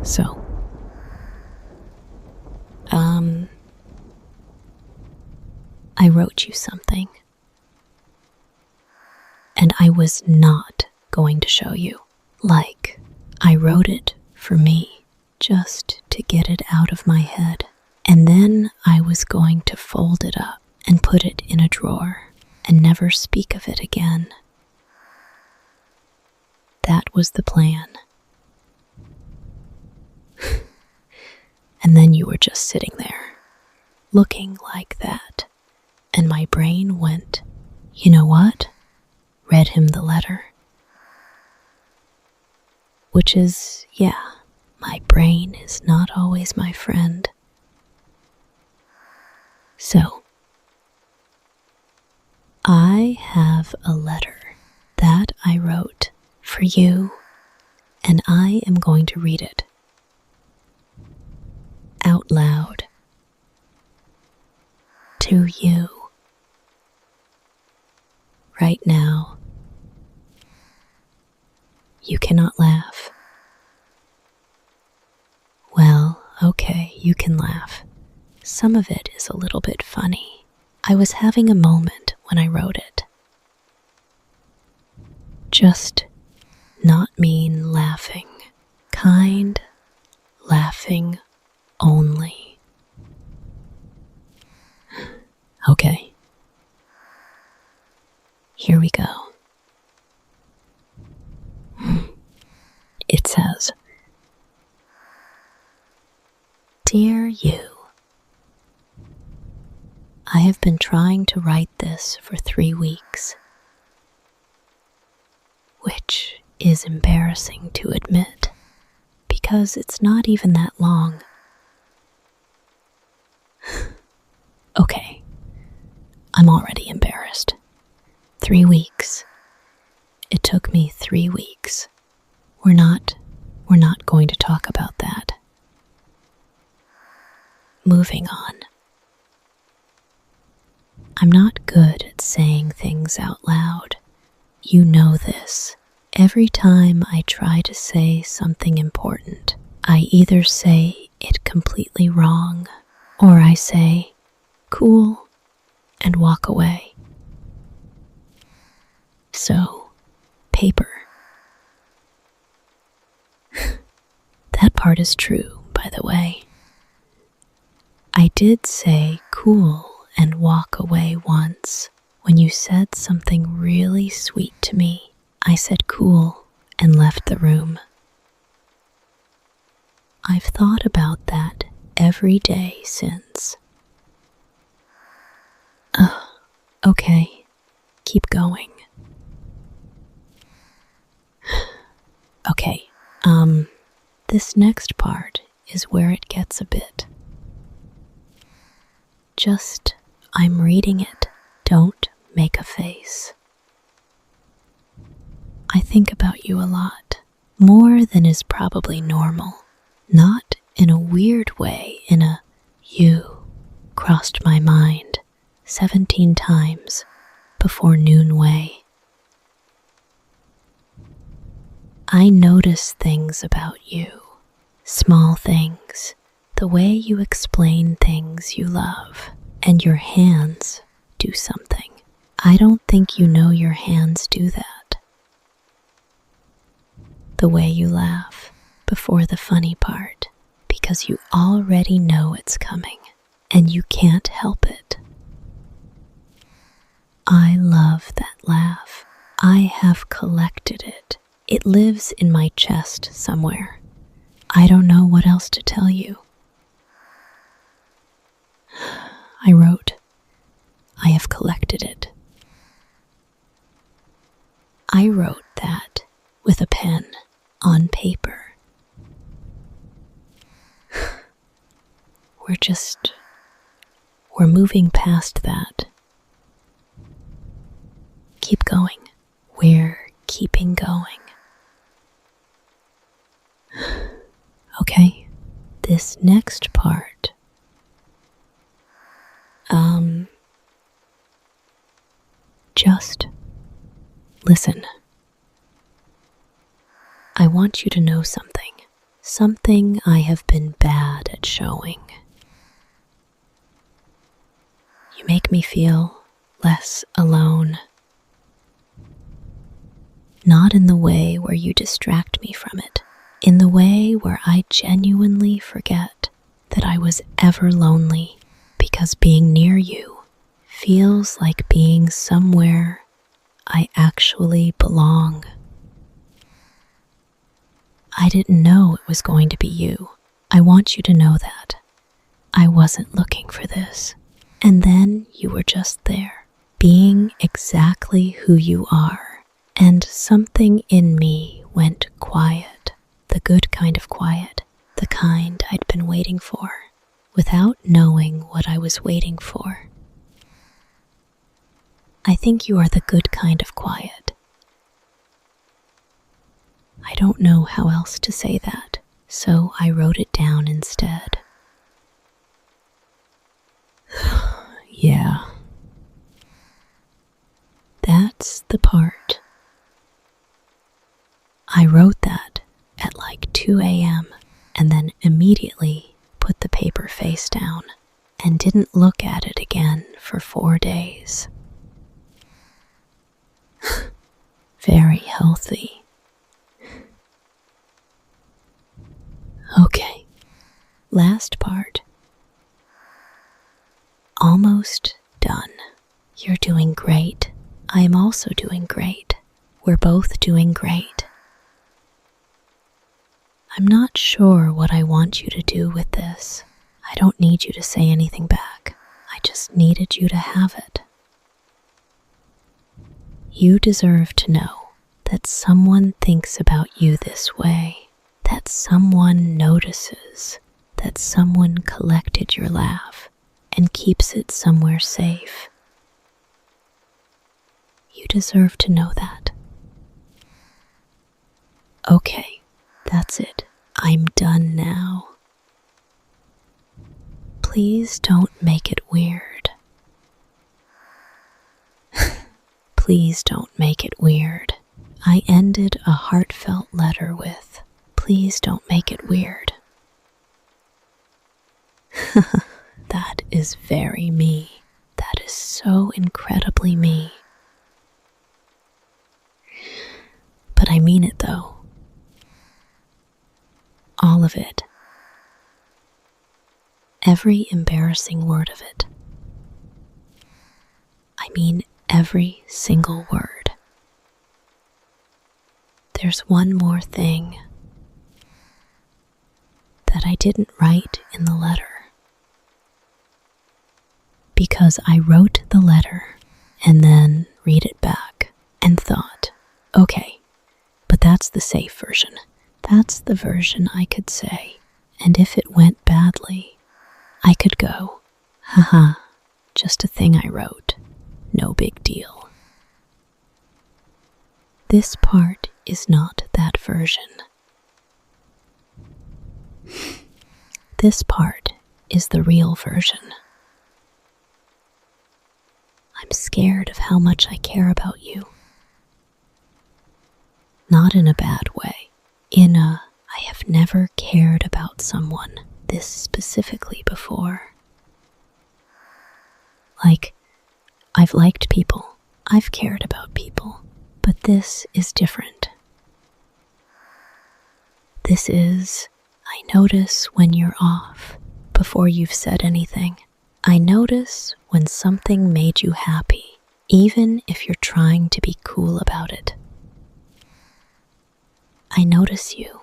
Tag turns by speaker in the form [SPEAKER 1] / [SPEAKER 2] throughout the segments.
[SPEAKER 1] So, I wrote you something. And I was not going to show you. Like, I wrote it for me, just to get it out of my head. And then I was going to fold it up and put it in a drawer and never speak of it again. That was the plan. And then you were just sitting there, looking like that. And my brain went, you know what? Read him the letter. Which is, yeah, my brain is not always my friend. So, I have a letter that I wrote for you, and I am going to read it out loud to you right now. You cannot laugh. Well, okay, you can laugh. Some of it is a little bit funny. I was having a moment when I wrote it. Just not mean laughing. Kind laughing only. Okay. Here we go. It says, Dear you, I have been trying to write this for 3 weeks, which is embarrassing to admit because it's not even that long. Okay, I'm already embarrassed. 3 weeks. It took me 3 weeks. We're not going to talk about that. Moving on. I'm not good at saying things out loud. You know this. Every time I try to say something important, I either say it completely wrong, or I say, cool, and walk away. So, paper. That part is true, by the way. I did say cool and walk away once when you said something really sweet to me. I said cool and left the room. I've thought about that every day since. Okay, keep going. Okay, this next part is where it gets a bit. Just, I'm reading it. Don't make a face. I think about you a lot, more than is probably normal. Not in a weird way, in a you crossed my mind 17 times before noon way. I notice things about you, small things, the way you explain things you love, and your hands do something. I don't think you know your hands do that. The way you laugh before the funny part, because you already know it's coming, and you can't help it. I love that laugh. I have collected it. It lives in my chest somewhere. I don't know what else to tell you. I wrote, I have collected it. I wrote that with a pen on paper. We're moving past that. Keep going. We're keeping going. Okay, this next part. Just listen. I want you to know something. something I have been bad at showing. You make me feel less alone. Not in the way where you distract me from it, in the way where I genuinely forget that I was ever lonely, because being near you feels like being somewhere I actually belong. I didn't know it was going to be you. I want you to know that. I wasn't looking for this. And then you were just there, being exactly who you are. And something in me went quiet, the good kind of quiet, the kind I'd been waiting for, without knowing what I was waiting for. I think you are the good kind of quiet. I don't know how else to say that, so I wrote it down instead. Yeah. That's the part. I wrote that at like 2 a.m. and then immediately put the paper face down and didn't look at it again for 4 days. Very healthy. Okay, last part. Almost done. You're doing great. I am also doing great. We're both doing great. I'm not sure what I want you to do with this. I don't need you to say anything back. I just needed you to have it. You deserve to know that someone thinks about you this way, that someone notices, that someone collected your laugh and keeps it somewhere safe. You deserve to know that. Okay, that's it. I'm done now. Please don't make it weird. Please don't make it weird. I ended a heartfelt letter with, please don't make it weird. That is very me. That is so incredibly me. But I mean it though. All of it. Every embarrassing word of it. I mean every single word. There's one more thing that I didn't write in the letter. Because I wrote the letter and then read it back and thought, okay, but that's the safe version. That's the version I could say. And if it went badly, I could go, haha, just a thing I wrote. No big deal. This part is not that version. This part is the real version. I'm scared of how much I care about you. Not in a bad way. I have never cared about someone this specifically before. Like, I've liked people, I've cared about people, but this is different. This is, I notice when you're off before you've said anything. I notice when something made you happy, even if you're trying to be cool about it. I notice you.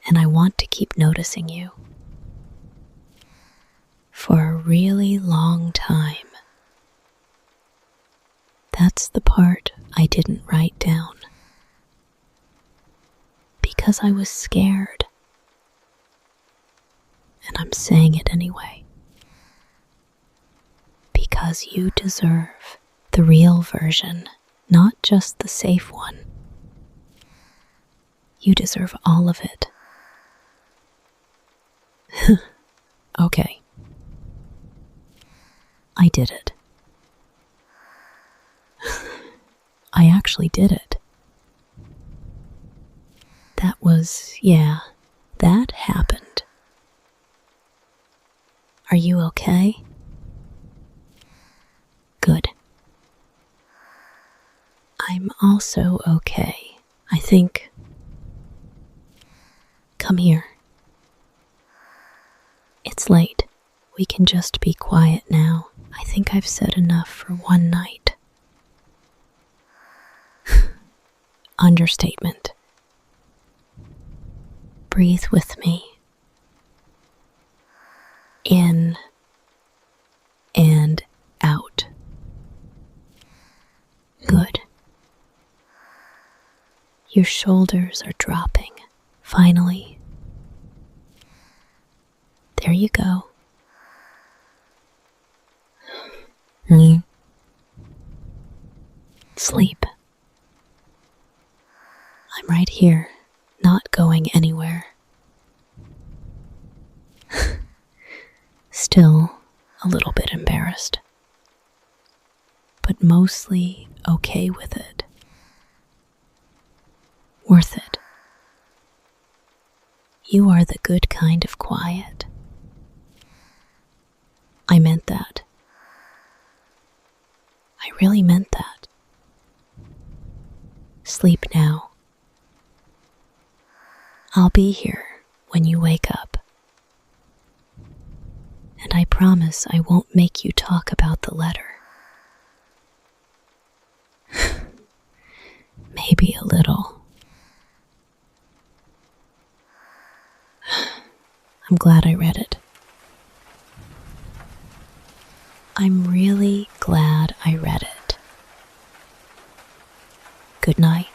[SPEAKER 1] And I want to keep noticing you. For a really long time. That's the part I didn't write down. Because I was scared. And I'm saying it anyway. Because you deserve the real version, not just the safe one. You deserve all of it. Okay. I did it. I actually did it. That was that happened. Are you okay? Good. I'm also okay, I think. Come here. It's late. We can just be quiet now. I think I've said enough for one night. Understatement. Breathe with me. In and out. Good. Your shoulders are dropping. Finally. There you go. Sleep. I'm right here, not going anywhere. Still a little bit embarrassed, but mostly okay with it. Worth it. You are the good kind of quiet. I meant that. I really meant that. Sleep now. I'll be here when you wake up. And I promise I won't make you talk about the letter. Maybe a little. I'm glad I read it. I'm really glad I read it. Good night.